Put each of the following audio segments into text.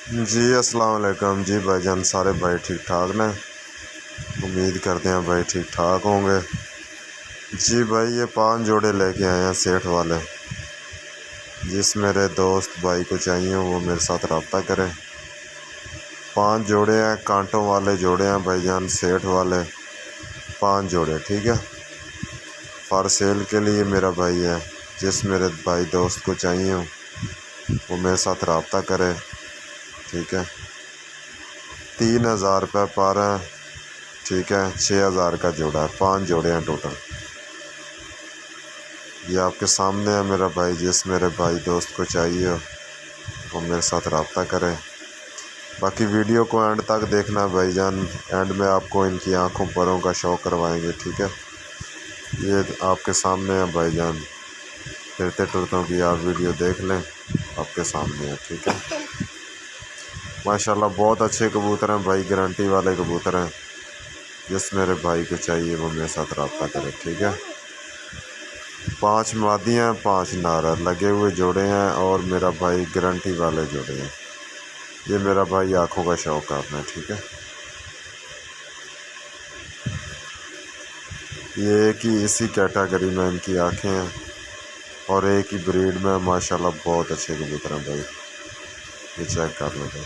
जी अस्सलाम वालेकुम जी भाईजान, सारे भाई ठीक ठाक ने। उम्मीद करते हैं भाई ठीक ठाक होंगे। जी भाई, ये 5 जोड़े लेके आए हैं सेठ वाले। जिस मेरे दोस्त भाई को चाहिए वो मेरे साथ रब्ता करे। 5 जोड़े हैं, कांटों वाले जोड़े हैं भाईजान, सेठ वाले 5 जोड़े, ठीक है। फॉर सेल के लिए मेरा भाई है। जिस मेरे भाई दोस्त को चाहिए वो मेरे साथ रब्ता करे, ठीक है। 3000 रुपये पर है, ठीक है। 6000 का जोड़ा है, 5 जोड़े हैं टोटल। ये आपके सामने है मेरा भाई। जिस मेरे भाई दोस्त को चाहिए वो मेरे साथ रब्ता करें। बाकी वीडियो को एंड तक देखना भाईजान, एंड में आपको इनकी आंखों परों का शो करवाएंगे, ठीक है। ये आपके सामने है भाईजान, फिरते टुरतों की आप वीडियो देख लें, आपके सामने है, ठीक है। माशाल्लाह बहुत अच्छे कबूतर हैं भाई, गारंटी वाले कबूतर हैं। जिस मेरे भाई को चाहिए वो मेरे साथ रब्ता करे, ठीक है। 5 मादियाँ 5 नारा लगे हुए जोड़े हैं और मेरा भाई गारंटी वाले जोड़े हैं। ये मेरा भाई आँखों का शौक है अपना, ठीक है। ये एक ही इसी कैटेगरी में इनकी आँखें हैं और एक ही ब्रीड में माशाल्लाह बहुत अच्छे कबूतर हैं भाई। ये चेक कर लो भाई।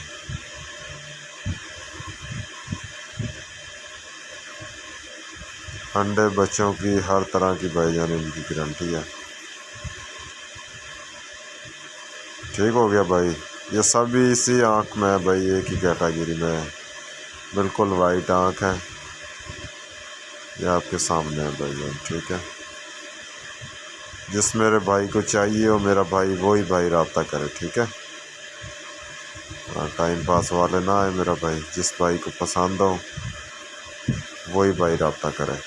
अंडे बच्चों की हर तरह की भाईजान इनकी गारंटी है। ठीक हो गया भाई। ये सभी इसी आँख में है भाई, एक ही कैटेगरी में है, बिल्कुल वाइट आँख है। ये आपके सामने है भाईजान, ठीक है। जिस मेरे भाई को चाहिए वो मेरा भाई वही भाई रब्ता करे, ठीक है। टाइम पास वाले ना आए मेरा भाई। जिस भाई को पसंद हो वही भाई रब्ता करे।